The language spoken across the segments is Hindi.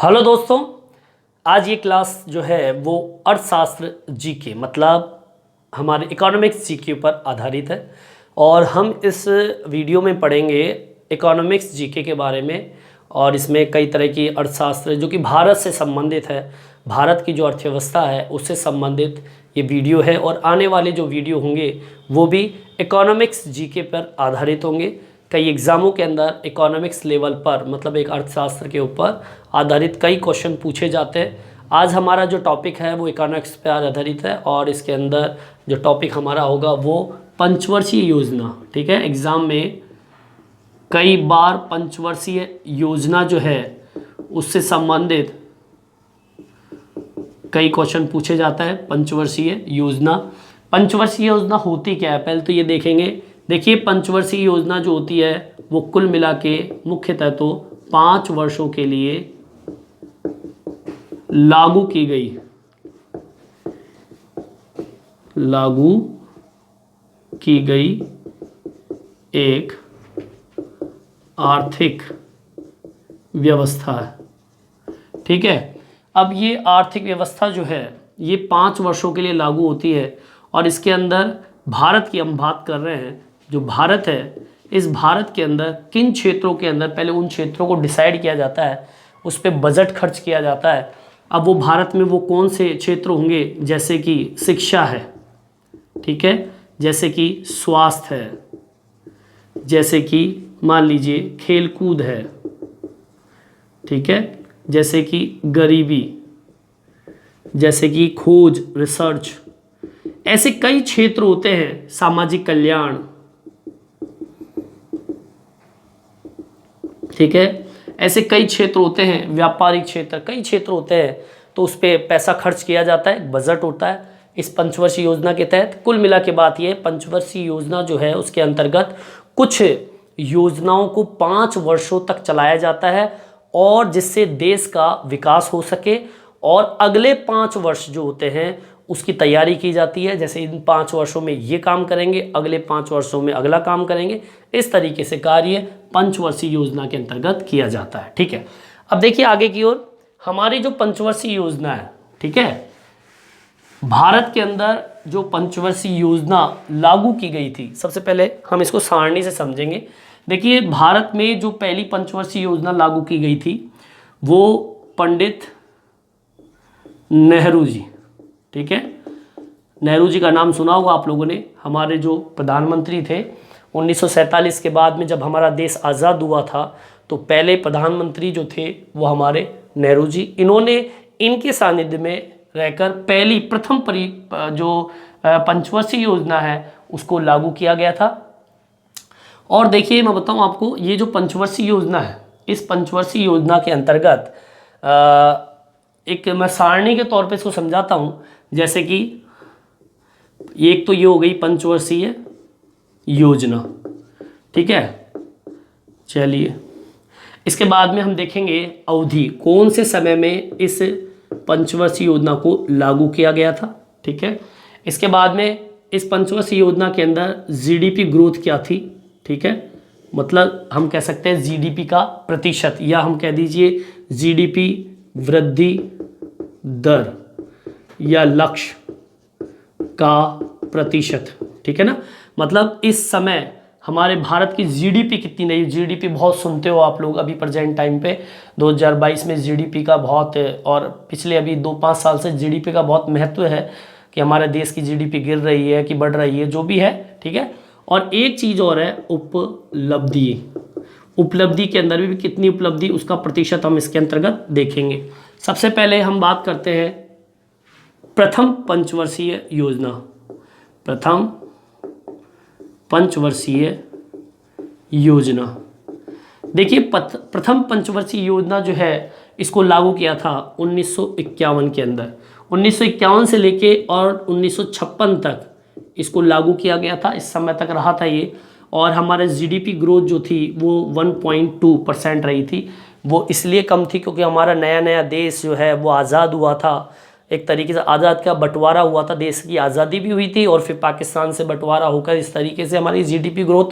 हेलो दोस्तों, आज ये क्लास जो है वो अर्थशास्त्र जीके मतलब हमारे इकोनॉमिक्स जीके पर आधारित है। और हम इस वीडियो में पढ़ेंगे इकोनॉमिक्स जीके के बारे में। और इसमें कई तरह की अर्थशास्त्र जो कि भारत से संबंधित है, भारत की जो अर्थव्यवस्था है उससे संबंधित ये वीडियो है। और आने वाले जो वीडियो होंगे वो भी इकोनॉमिक्स जीके पर आधारित होंगे। कई एग्ज़ामों के अंदर इकोनॉमिक्स लेवल पर मतलब एक अर्थशास्त्र के ऊपर आधारित कई क्वेश्चन पूछे जाते हैं। आज हमारा जो टॉपिक है वो इकोनॉमिक्स पर आधारित है और इसके अंदर जो टॉपिक हमारा होगा वो पंचवर्षीय योजना। ठीक है, एग्ज़ाम में कई बार पंचवर्षीय योजना जो है उससे संबंधित कई क्वेश्चन पूछे जाता है। पंचवर्षीय योजना होती क्या है, पहले तो ये देखेंगे। देखिए, पंचवर्षीय योजना जो होती है वो कुल मिला के मुख्यतः तो 5 वर्षों के लिए लागू की गई एक आर्थिक व्यवस्था है। ठीक है, अब ये आर्थिक व्यवस्था जो है ये 5 वर्षों के लिए लागू होती है। और इसके अंदर भारत की हम बात कर रहे हैं। जो भारत है, इस भारत के अंदर किन क्षेत्रों के अंदर पहले उन क्षेत्रों को डिसाइड किया जाता है, उस पर बजट खर्च किया जाता है। अब वो भारत में वो कौन से क्षेत्र होंगे, जैसे कि शिक्षा है, ठीक है, जैसे कि स्वास्थ्य है, जैसे कि मान लीजिए खेलकूद है, ठीक है, जैसे कि गरीबी, जैसे कि खोज रिसर्च, ऐसे कई क्षेत्र होते हैं। सामाजिक कल्याण, ठीक है, ऐसे कई क्षेत्र होते हैं। व्यापारिक क्षेत्र, कई क्षेत्र होते हैं, तो उस पर पैसा खर्च किया जाता है, बजट होता है इस पंचवर्षीय योजना के तहत। कुल मिला के बात ये, पंचवर्षीय योजना जो है उसके अंतर्गत कुछ योजनाओं को 5 वर्षों तक चलाया जाता है और जिससे देश का विकास हो सके। और अगले 5 वर्ष जो होते हैं उसकी तैयारी की जाती है। जैसे इन 5 वर्षों में ये काम करेंगे, अगले 5 वर्षों में अगला काम करेंगे। इस तरीके से कार्य पंचवर्षीय योजना के अंतर्गत किया जाता है। ठीक है, अब देखिए आगे की ओर हमारी जो पंचवर्षीय योजना है, ठीक है, भारत के अंदर जो पंचवर्षीय योजना लागू की गई थी, सबसे पहले हम इसको सारणी से समझेंगे। देखिए, भारत में जो पहली पंचवर्षीय योजना लागू की गई थी वो पंडित नेहरू जी, ठीक है, नेहरू जी का नाम सुना होगा आप लोगों ने। हमारे जो प्रधानमंत्री थे 1947 के बाद में जब हमारा देश आज़ाद हुआ था तो पहले प्रधानमंत्री जो थे वो हमारे नेहरू जी। इन्होंने इनके सानिध्य में रहकर प्रथम जो पंचवर्षीय योजना है उसको लागू किया गया था। और देखिए, मैं बताऊं आपको, ये जो पंचवर्षीय योजना है, इस पंचवर्षीय योजना के अंतर्गत एक मैं सारणी के तौर पे इसको समझाता हूं। जैसे कि एक तो ये हो गई पंचवर्षीय योजना, ठीक है। चलिए, इसके बाद में हम देखेंगे अवधि, कौन से समय में इस पंचवर्षीय योजना को लागू किया गया था, ठीक है। इसके बाद में इस पंचवर्षीय योजना के अंदर जीडीपी ग्रोथ क्या थी, ठीक है, मतलब हम कह सकते हैं जीडीपी का प्रतिशत, या हम कह दीजिए जीडीपी वृद्धि दर या लक्ष्य का प्रतिशत, ठीक है ना। मतलब इस समय हमारे भारत की जीडीपी कितनी नहीं, जीडीपी बहुत सुनते हो आप लोग अभी प्रेजेंट टाइम पे 2022 में जीडीपी का बहुत, और पिछले अभी 2-5 साल से जीडीपी का बहुत महत्व है कि हमारे देश की जीडीपी गिर रही है कि बढ़ रही है, जो भी है, ठीक है। और एक चीज़ और है उपलब्धि के अंदर भी कितनी उपलब्धि, उसका प्रतिशत हम इसके अंतर्गत देखेंगे। सबसे पहले हम बात करते हैं प्रथम पंचवर्षीय योजना। प्रथम पंचवर्षीय योजना, देखिए, प्रथम पंचवर्षीय योजना जो है इसको लागू किया था 1951 के अंदर। 1951 से लेके और 1956 तक इसको लागू किया गया था, इस समय तक रहा था ये। और हमारे जीडीपी ग्रोथ जो थी वो 1.2% रही थी। वो इसलिए कम थी क्योंकि हमारा नया नया देश जो है वो आज़ाद हुआ था, एक तरीके से आज़ाद का बंटवारा हुआ था, देश की आज़ादी भी हुई थी और फिर पाकिस्तान से बंटवारा होकर इस तरीके से हमारी जीडीपी ग्रोथ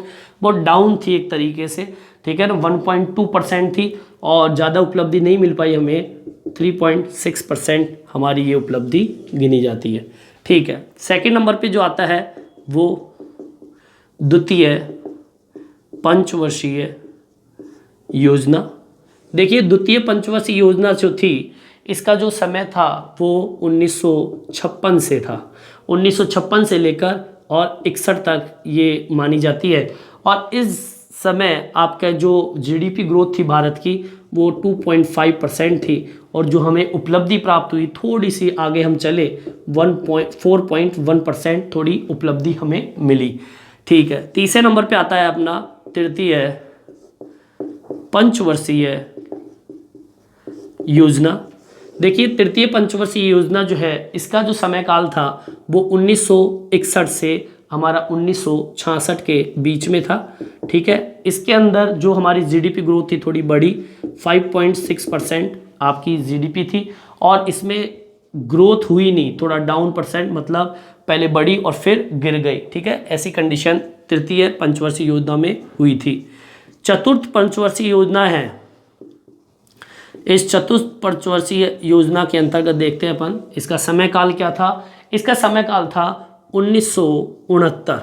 बहुत डाउन थी एक तरीके से, ठीक है ना, 1.2% थी। और ज़्यादा उपलब्धि नहीं मिल पाई हमें, 3.6% हमारी ये उपलब्धि गिनी जाती है। ठीक है, सेकंड नंबर पे जो आता है वो द्वितीय पंचवर्षीय योजना। देखिए, द्वितीय पंचवर्षीय योजना जो थी, इसका जो समय था वो 1956 से था, 1956 से लेकर और 61 तक ये मानी जाती है। और इस समय आपका जो जीडीपी ग्रोथ थी भारत की वो 2.5% थी, और जो हमें उपलब्धि प्राप्त हुई, थोड़ी सी आगे हम चले 4.1% थोड़ी उपलब्धि हमें मिली। ठीक है, तीसरे नंबर पे आता है अपना तृतीय पंचवर्षीय योजना। देखिए, तृतीय पंचवर्षीय योजना जो है, इसका जो समय काल था वो 1961 से हमारा 1966 के बीच में था। ठीक है, इसके अंदर जो हमारी जीडीपी ग्रोथ थी थोड़ी बड़ी, 5.6% आपकी जीडीपी थी, और इसमें ग्रोथ हुई नहीं, थोड़ा डाउन परसेंट, मतलब पहले बढ़ी और फिर गिर गई। ठीक है, ऐसी कंडीशन तृतीय पंचवर्षीय योजना में हुई थी। चतुर्थ पंचवर्षीय योजना है, इस चतुर्थ पंचवर्षीय योजना के अंतर्गत देखते हैं अपन, इसका समय काल क्या था। इसका समय काल था 1969।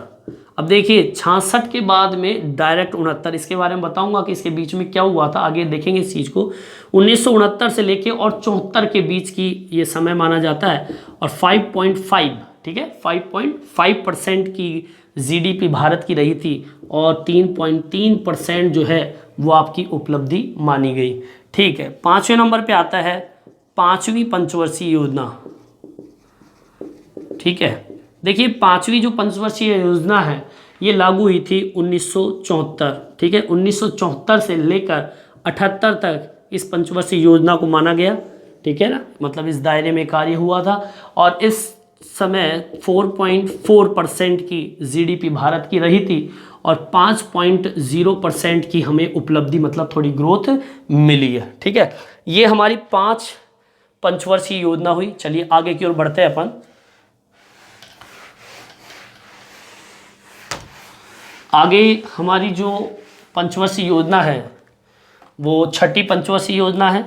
अब देखिए, 66 के बाद में डायरेक्ट 69, इसके बारे में बताऊंगा कि इसके बीच में क्या हुआ था, आगे देखेंगे इस चीज़ को। 1969 से लेके और 74 के बीच की ये समय माना जाता है, और 5.5, ठीक है, 5.5% की जीडीपी भारत की रही थी, और 3.3% जो है वो आपकी उपलब्धि मानी गई। ठीक है, पाँचवें नंबर पे आता है पाँचवीं पंचवर्षीय योजना। ठीक है, देखिए, पाँचवीं जो पंचवर्षीय योजना है ये लागू हुई थी 1974। ठीक है, 1974 से लेकर 78 तक इस पंचवर्षीय योजना को माना गया। ठीक है ना, मतलब इस दायरे में कार्य हुआ था, और इस समय 4.4% की जीडीपी भारत की रही थी, और 5.0% की हमें उपलब्धि, मतलब थोड़ी ग्रोथ मिली है। ठीक है, ये हमारी 5 पंचवर्षीय योजना हुई। चलिए आगे की ओर बढ़ते हैं अपन। आगे हमारी जो पंचवर्षीय योजना है वो छठी पंचवर्षीय योजना है।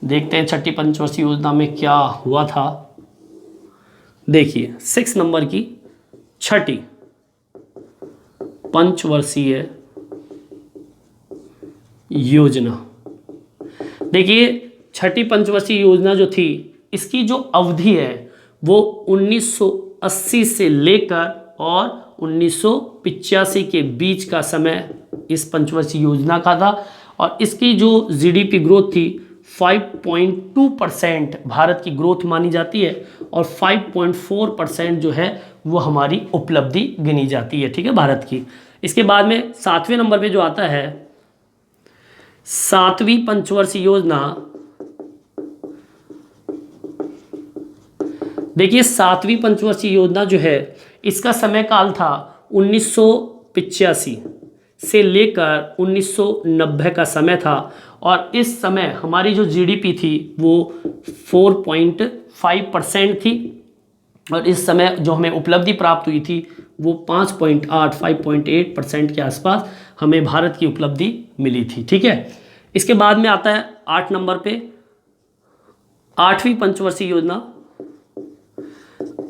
देखते हैं छठी पंचवर्षीय योजना में क्या हुआ था। देखिए, 6 नंबर की छठी पंचवर्षीय योजना। देखिए, छठी पंचवर्षीय योजना जो थी, इसकी जो अवधि है वो 1980 से लेकर और 1985 के बीच का समय इस पंचवर्षीय योजना का था, और इसकी जो जीडीपी ग्रोथ थी 5.2% भारत की ग्रोथ मानी जाती है, और 5.4% जो है वो हमारी उपलब्धि गिनी जाती है। ठीक है, भारत की। इसके बाद में 7वें नंबर पे जो आता है 7वीं पंचवर्षीय योजना। देखिए, 7वीं पंचवर्षीय योजना जो है, इसका समय काल था 1985 से लेकर 1990 का समय था, और इस समय हमारी जो जीडीपी थी वो 4.5% थी, और इस समय जो हमें उपलब्धि प्राप्त हुई थी वो 5.8 के आसपास हमें भारत की उपलब्धि मिली थी। ठीक है, इसके बाद में आता है 8 नंबर पे 8वीं पंचवर्षीय योजना।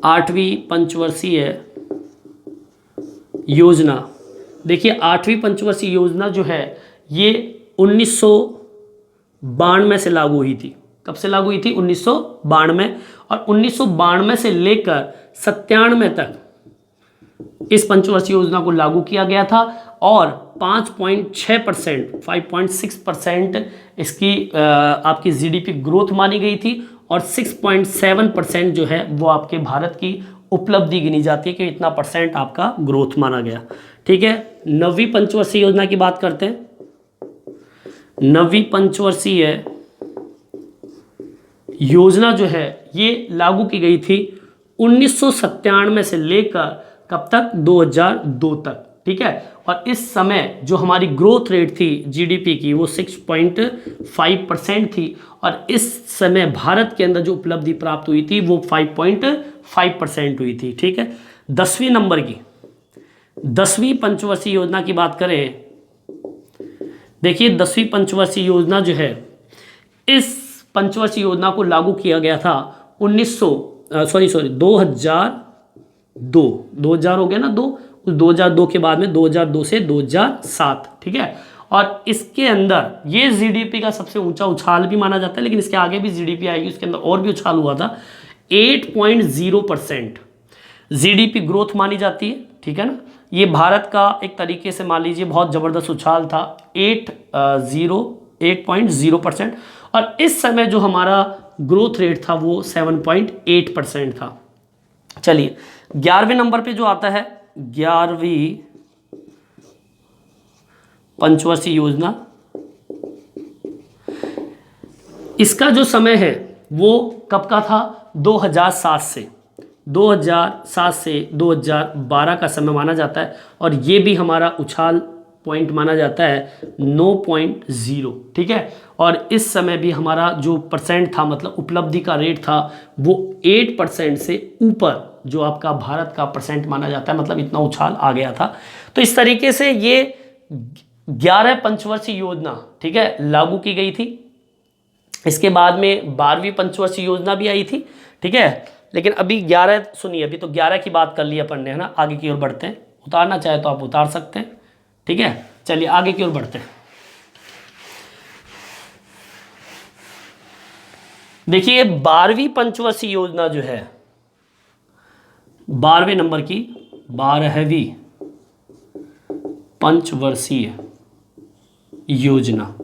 8वीं पंचवर्षीय योजना। देखिए, 8वीं पंचवर्षीय योजना जो है ये 1992 से लागू हुई थी। कब से लागू हुई थी? 1992, और 1992 से लेकर 97 तक इस पंचवर्षीय योजना को लागू किया गया था, और 5.6%, 5.6% इसकी आपकी जीडीपी ग्रोथ मानी गई थी, और 6.7% जो है वो आपके भारत की उपलब्धि गिनी जाती है कि इतना परसेंट आपका ग्रोथ माना गया। ठीक है, 9वीं पंचवर्षीय योजना की बात करते हैं। 9वीं पंचवर्षीय योजना जो है ये लागू की गई थी 1997 से लेकर कब तक? 2002 तक। ठीक है, और इस समय जो हमारी ग्रोथ रेट थी जीडीपी की वो 6.5% थी, और इस समय भारत के अंदर जो उपलब्धि प्राप्त हुई थी वो 5.5% हुई थी। ठीक है, 10वीं नंबर की 10वीं पंचवर्षीय योजना की बात करें। देखिए 10वीं पंचवर्षीय योजना जो है, इस पंचवर्षीय योजना को लागू किया गया था 2000 हो गया ना, 2002 के बाद में 2002 से 2007, ठीक है। और इसके अंदर ये जीडीपी का सबसे ऊंचा उछाल भी माना जाता है, लेकिन इसके आगे भी जीडीपी आएगी, उसके अंदर और भी उछाल हुआ था। 8.0% जीडीपी ग्रोथ मानी जाती है, ठीक है ना। ये भारत का एक तरीके से मान लीजिए बहुत ज़बरदस्त उछाल था, 8.0%। और इस समय जो हमारा ग्रोथ रेट था वो 7.8% था। चलिए 11वें नंबर पे जो आता है 11वीं पंचवर्षीय योजना, इसका जो समय है वो कब का था, 2007 से 2012 का समय माना जाता है। और ये भी हमारा उछाल पॉइंट माना जाता है 9.0, ठीक है। और इस समय भी हमारा जो परसेंट था, मतलब उपलब्धि का रेट था, वो 8% से ऊपर जो आपका भारत का परसेंट माना जाता है, मतलब इतना उछाल आ गया था। तो इस तरीके से ये 11 पंचवर्षीय योजना, ठीक है, लागू की गई थी। इसके बाद में 12वीं पंचवर्षीय योजना भी आई थी, ठीक है। लेकिन अभी 11 सुनिए, अभी तो 11 की बात कर ली अपन ने, है ना। आगे की ओर बढ़ते हैं, उतारना चाहे तो आप उतार सकते हैं, ठीक है। चलिए आगे की ओर बढ़ते हैं। देखिए 12वीं पंचवर्षीय योजना जो है, 12वें नंबर की 12वीं पंचवर्षीय योजना,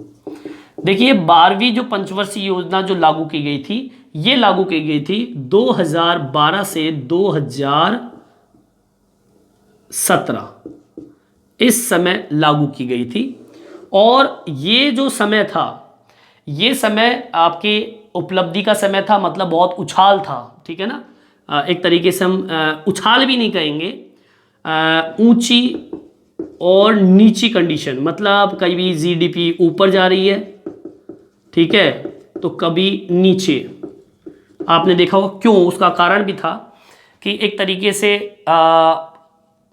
देखिए 12वीं जो पंचवर्षीय योजना जो लागू की गई थी, ये लागू की गई थी 2012 से 2017, इस समय लागू की गई थी। और ये जो समय था, ये समय आपके उपलब्धि का समय था, मतलब बहुत उछाल था, ठीक है ना। एक तरीके से हम उछाल भी नहीं कहेंगे, ऊंची और नीची कंडीशन, मतलब कभी जीडीपी ऊपर जा रही है, ठीक है, तो कभी नीचे। आपने देखा होगा क्यों, उसका कारण भी था कि एक तरीके से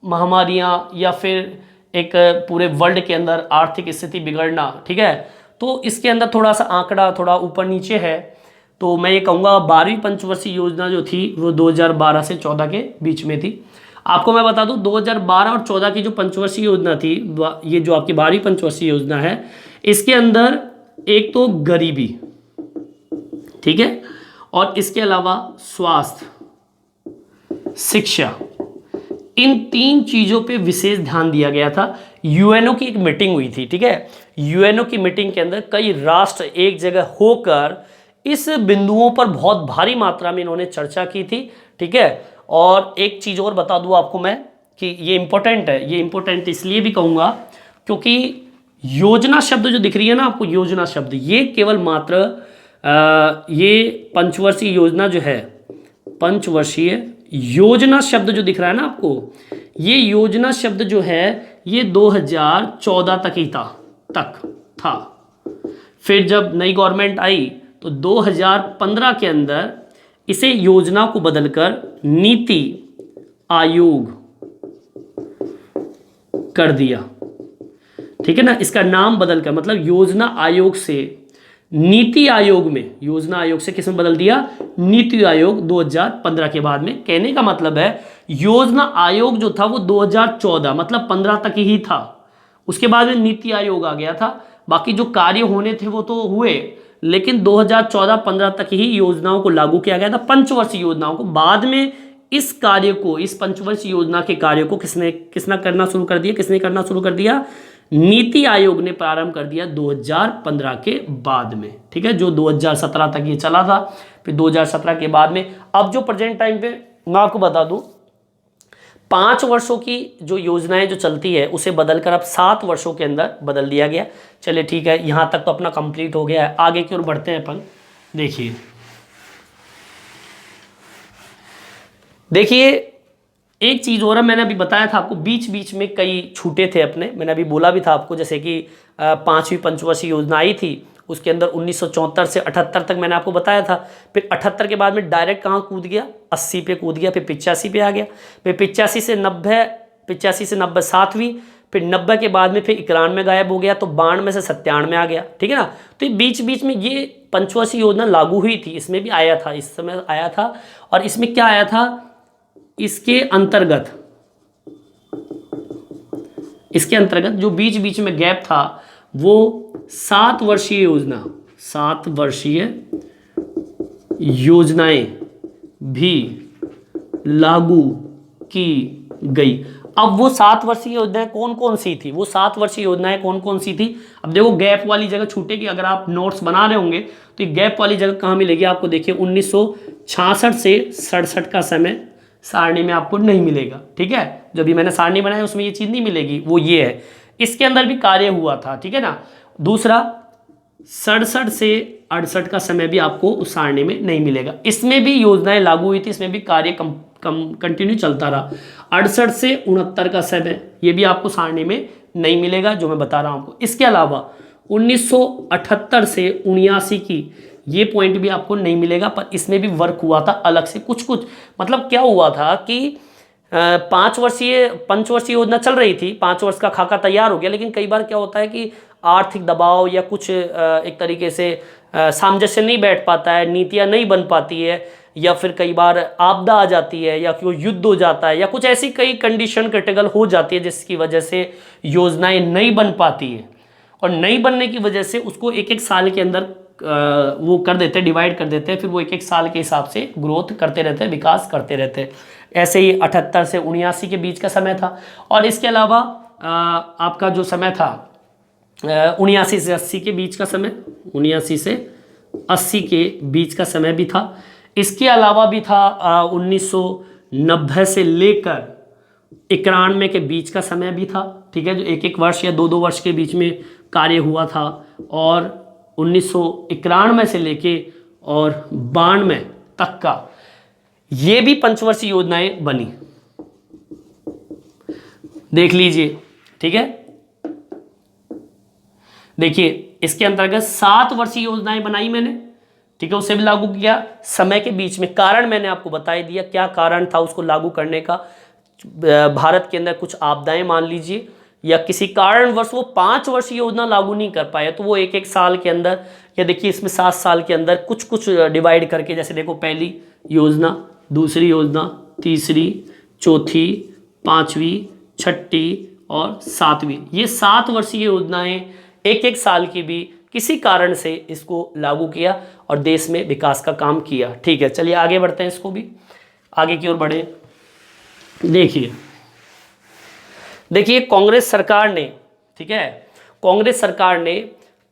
महामारियां या फिर एक पूरे वर्ल्ड के अंदर आर्थिक स्थिति बिगड़ना, ठीक है। तो इसके अंदर थोड़ा सा आंकड़ा थोड़ा ऊपर नीचे है। तो मैं ये कहूँगा 12वीं पंचवर्षीय योजना जो थी वो 2012 से 14 के बीच में थी। आपको मैं बता दूं 2012 और 14 की जो पंचवर्षीय योजना थी, ये जो आपकी 12वीं पंचवर्षीय योजना है, इसके अंदर एक तो गरीबी, ठीक है, और इसके अलावा स्वास्थ्य, शिक्षा, इन 3 चीज़ों पे विशेष ध्यान दिया गया था। यूएनओ की एक मीटिंग हुई थी, ठीक है। यूएनओ की मीटिंग के अंदर कई राष्ट्र एक जगह होकर इस बिंदुओं पर बहुत भारी मात्रा में इन्होंने चर्चा की थी, ठीक है। और एक चीज़ और बता दूं आपको मैं कि ये इंपॉर्टेंट है, ये इंपॉर्टेंट इसलिए भी कहूँगा क्योंकि योजना शब्द जो दिख रही है ना आपको, योजना शब्द, ये केवल मात्र ये पंचवर्षीय योजना जो है, पंचवर्षीय योजना शब्द जो दिख रहा है ना आपको, ये योजना शब्द जो है ये 2014 तक ही था। फिर जब नई गवर्नमेंट आई तो 2015 के अंदर इसे योजना को बदलकर नीति आयोग कर दिया, ठीक है ना। इसका नाम बदलकर, मतलब योजना आयोग से नीति आयोग में, योजना आयोग से किस में बदल दिया, नीति आयोग 2015 के बाद में। कहने का मतलब है योजना आयोग जो था वो 2014 मतलब 15 तक ही था, उसके बाद में नीति आयोग आ गया था। बाकी जो कार्य होने थे वो तो हुए, लेकिन 2014-15 तक ही योजनाओं को लागू किया गया था, पंचवर्षीय योजनाओं को। बाद में इस कार्य को, इस पंचवर्षीय योजना के कार्य को किसने करना शुरू कर दिया, नीति आयोग ने प्रारंभ कर दिया 2015 के बाद में, ठीक है। जो 2017 तक ये चला था, फिर 2017 के बाद में अब जो प्रेजेंट टाइम पे मैं आपको बता दूं 5 वर्षों की जो योजनाएं जो चलती है उसे बदलकर अब 7 वर्षों के अंदर बदल दिया गया। चलिए ठीक है, यहाँ तक तो अपना कंप्लीट हो गया है। आगे की ओर बढ़ते हैं अपन। देखिए एक चीज़ और है, मैंने अभी बताया था आपको, बीच बीच में कई छूटे थे अपने, मैंने अभी बोला भी था आपको, जैसे कि 5वीं पंचवर्षीय योजना आई थी, उसके अंदर 1974 से 78 तक मैंने आपको बताया था। फिर 78 के बाद में डायरेक्ट कहाँ कूद गया, 80 पे कूद गया, फिर 85 पे आ गया, फिर 85 से 90 7वीं, फिर 90 के बाद में फिर 91 गायब हो गया, तो 92 से 97 आ गया, ठीक है ना। तो ये बीच बीच में ये पंचवर्षीय योजना लागू हुई थी, इसमें भी आया था, इस समय आया था। और इसमें क्या आया था, इसके अंतर्गत जो बीच बीच में गैप था वो 7 वर्षीय योजना, 7 वर्षीय योजनाएं भी लागू की गई। अब वो 7 वर्षीय योजनाएं कौन कौन सी थी, वो 7 वर्षीय योजनाएं कौन कौन सी थी। अब देखो गैप वाली जगह छूटेगी, अगर आप नोट्स बना रहे होंगे तो ये गैप वाली जगह कहाँ मिलेगी आपको, देखिए 1966 से 67 का समय सारणी में आपको नहीं मिलेगा, ठीक है। जो भी मैंने सारणी बनाया उसमें ये चीज़ नहीं मिलेगी, वो ये है। इसके अंदर भी कार्य हुआ था, ठीक है ना। दूसरा 67 से 68 का समय भी आपको उस सारणी में नहीं मिलेगा, इसमें भी योजनाएं लागू हुई थी, इसमें भी कार्य कंटिन्यू चलता रहा। 68 से 69 का समय ये भी आपको सारणी में नहीं मिलेगा, जो मैं बता रहा हूं आपको। इसके अलावा 1978 से 79 की ये पॉइंट भी आपको नहीं मिलेगा, पर इसमें भी वर्क हुआ था अलग से कुछ कुछ। मतलब क्या हुआ था कि पंचवर्षीय योजना चल रही थी, 5 वर्ष का खाका तैयार हो गया, लेकिन कई बार क्या होता है कि आर्थिक दबाव या कुछ एक तरीके से सामंजस्य नहीं बैठ पाता है, नीतियाँ नहीं बन पाती है, या फिर कई बार आपदा आ जाती है, या कोई युद्ध हो जाता है, या कुछ ऐसी कई कंडीशन क्रिटिकल हो जाती है जिसकी वजह से योजनाएं नहीं बन पाती है। और नहीं बनने की वजह से उसको एक एक साल के अंदर वो कर देते हैं, डिवाइड कर देते हैं, फिर वो एक एक साल के हिसाब से ग्रोथ करते रहते हैं, विकास करते रहते हैं। ऐसे ही 78 से 79 के बीच का समय था। और इसके अलावा आपका जो समय था 79 से 80 के बीच का समय, 79 से 80 के बीच का समय भी था। इसके अलावा भी था 1990 से लेकर 91 के बीच का समय भी था, ठीक है, जो एक एक वर्ष या दो दो वर्ष के बीच में कार्य हुआ था। और 1991 से लेके और 92 तक का ये भी पंचवर्षीय योजनाएं बनी, देख लीजिए, ठीक है। देखिए इसके अंतर्गत 7 वर्षीय योजनाएं बनाई मैंने, ठीक है, उसे भी लागू किया। समय के बीच में कारण मैंने आपको बता ही दिया, क्या कारण था उसको लागू करने का। भारत के अंदर कुछ आपदाएं मान लीजिए, या किसी कारणवश वो 5 वर्षीय योजना लागू नहीं कर पाया, तो वो एक एक साल के अंदर, या देखिए इसमें 7 साल के अंदर कुछ कुछ डिवाइड करके, जैसे देखो पहली योजना, दूसरी योजना, तीसरी, चौथी, पांचवी, छठी और 7वीं, ये 7 वर्षीय योजनाएं एक एक साल की भी किसी कारण से इसको लागू किया और देश में विकास का काम किया, ठीक है। चलिए आगे बढ़ते हैं, इसको भी आगे की ओर बढ़े। देखिए कांग्रेस सरकार ने, ठीक है, कांग्रेस सरकार ने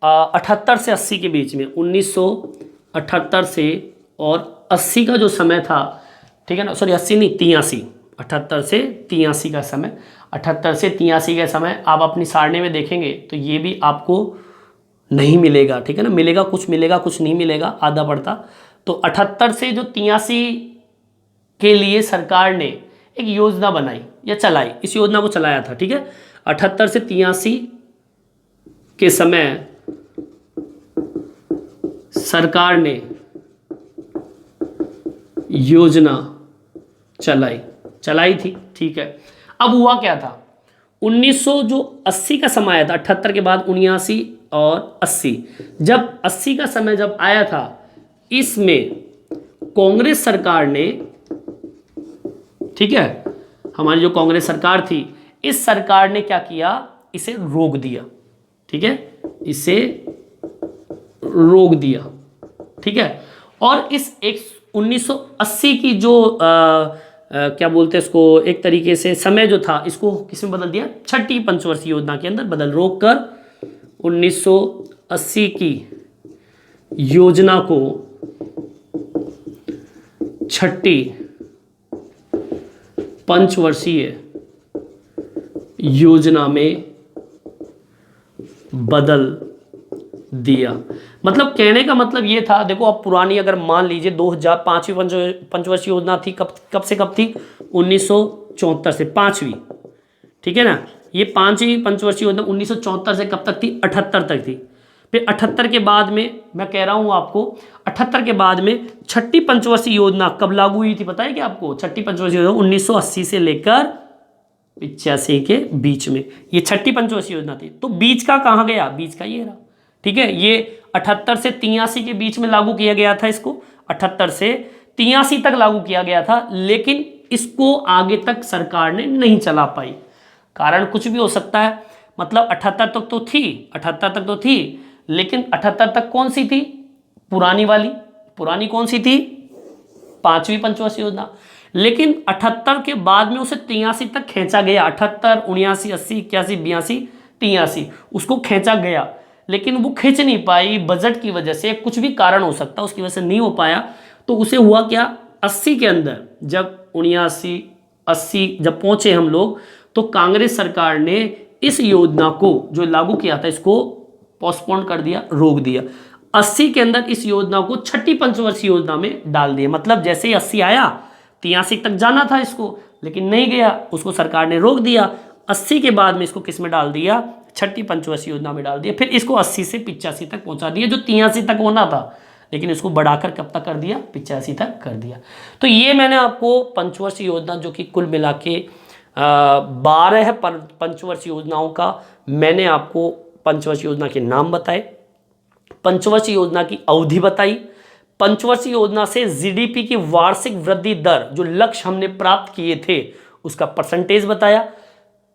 78 से 80 के बीच में, 1978 से और 80 का जो समय था, ठीक है ना, सॉरी 80 नहीं, 83, 78 से 83 का समय, 78 से 83 का समय आप अपनी सारणी में देखेंगे तो ये भी आपको नहीं मिलेगा, ठीक है ना। मिलेगा कुछ नहीं मिलेगा, आधा पड़ता। तो 78 से जो 83 के लिए सरकार ने एक योजना बनाई या चलाई, इस योजना को चलाया था, ठीक है। 78 से 83 के समय सरकार ने योजना चलाई थी, ठीक है। अब हुआ क्या था, 1980 का समय आया था, 78 के बाद 79 और 80, जब 80 का समय जब आया था, इसमें कांग्रेस सरकार ने, ठीक है, हमारी जो कांग्रेस सरकार थी, इस सरकार ने क्या किया, इसे रोक दिया, ठीक है, इसे रोक दिया, ठीक है। और इस 1980 की जो क्या बोलते हैं इसको, एक तरीके से समय जो था, इसको किसमें बदल दिया, छठी पंचवर्षीय योजना के अंदर बदल, रोक कर 1980 की योजना को छठी पंचवर्षीय योजना में बदल दिया। मतलब कहने का मतलब ये था, देखो अब पुरानी अगर मान लीजिए 2005वीं पंचवर्षीय योजना थी, कब से कब थी, 1974 से, 5वीं, ठीक है ना। ये 5वीं पंचवर्षीय योजना 1974 से कब तक थी, 78 तक थी। फिर 78 के बाद में, मैं कह रहा हूँ आपको, 78 के बाद में छठी पंचवर्षीय योजना कब लागू हुई थी पता है क्या आपको, छठी पंचवर्षीय योजना 1980 से लेकर 85 के बीच में ये छठी पंचवर्षीय योजना थी। तो बीच का कहाँ गया, बीच का ये रहा, ठीक है। ये 78 से 83 के बीच में लागू किया गया था, इसको 78 से 83 तक लागू किया गया था, लेकिन इसको आगे तक सरकार ने नहीं चला पाई। कारण कुछ भी हो सकता है, मतलब 78 तक तो थी, 78 तक तो थी, लेकिन 78 तक कौन सी थी, पुरानी वाली, पुरानी कौन सी थी, 5वीं पंचवर्षीय योजना। लेकिन 78 के बाद में उसे 83 तक खींचा गया, 78, 79, 80, 81, 82, 83 उसको खींचा गया, लेकिन वो खींच नहीं पाई बजट की वजह से, कुछ भी कारण हो सकता है उसकी वजह से नहीं हो पाया। तो उसे हुआ क्या, 80 के अंदर जब 79, 80 जब पहुंचे हम लोग, तो कांग्रेस सरकार ने इस योजना को जो लागू किया था इसको पोस्टपोन कर दिया, रोक दिया। 80 के अंदर इस योजना को छठी पंचवर्षीय योजना में डाल दिया। मतलब जैसे ही 80 आया 83 तक जाना था इसको, लेकिन नहीं गया, उसको सरकार ने रोक दिया। 80 के बाद में इसको किस में डाल दिया, छठी पंचवर्षीय योजना में डाल दिया। फिर इसको 80 से 85 तक पहुंचा दिया, जो 83 तक होना था, लेकिन इसको बढ़ाकर कब तक कर दिया, 85 तक कर दिया। तो ये मैंने आपको पंचवर्षीय योजना, जो कि कुल मिला के 12 पंचवर्षीय योजनाओं का मैंने आपको पंचवर्षीय योजना के नाम बताए, पंचवर्षीय योजना की अवधि बताई, पंचवर्षीय योजना से जीडीपी की वार्षिक वृद्धि दर, जो लक्ष्य हमने प्राप्त किए थे उसका परसेंटेज बताया,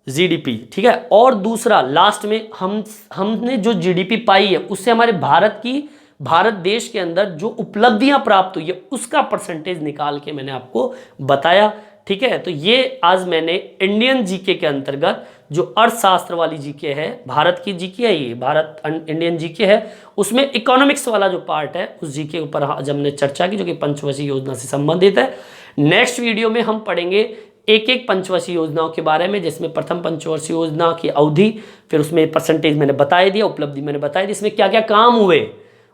जीडीपी, ठीक है। और दूसरा लास्ट में हमने जो जीडीपी पाई है उससे हमारे भारत देश के अंदर जो उपलब्धियां प्राप्त हुई है उसका परसेंटेज निकाल के मैंने आपको बताया, ठीक है। तो ये आज मैंने इंडियन जीके के अंतर्गत जो अर्थशास्त्र वाली जीके है, भारत की जीके है, ये भारत इंडियन जीके है, उसमें इकोनॉमिक्स वाला जो पार्ट है उस जीके के ऊपर आज हमने चर्चा की, जो कि पंचवर्षीय योजना से संबंधित है। नेक्स्ट वीडियो में हम पढ़ेंगे एक एक पंचवर्षीय योजनाओं के बारे में, जिसमें प्रथम पंचवर्षीय योजना की अवधि, फिर उसमें परसेंटेज मैंने बता दिया, उपलब्धि मैंने बताई दी, इसमें क्या क्या काम हुए,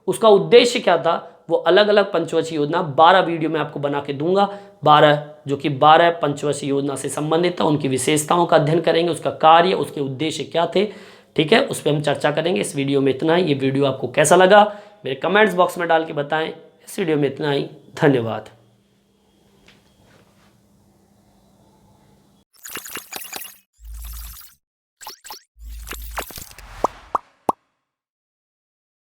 उसका उद्देश्य क्या था, वो अलग अलग पंचवर्षीय योजना 12 वीडियो में आपको बना के दूंगा। 12 जो कि 12 पंचवर्षीय योजना से संबंधित था, उनकी विशेषताओं का अध्ययन करेंगे, उसका कार्य, उसके उद्देश्य क्या थे, ठीक है, उस पर हम चर्चा करेंगे। इस वीडियो में इतना ही। ये वीडियो आपको कैसा लगा मेरे कमेंट्स बॉक्स में डाल के बताएं। इस वीडियो में इतना ही, धन्यवाद।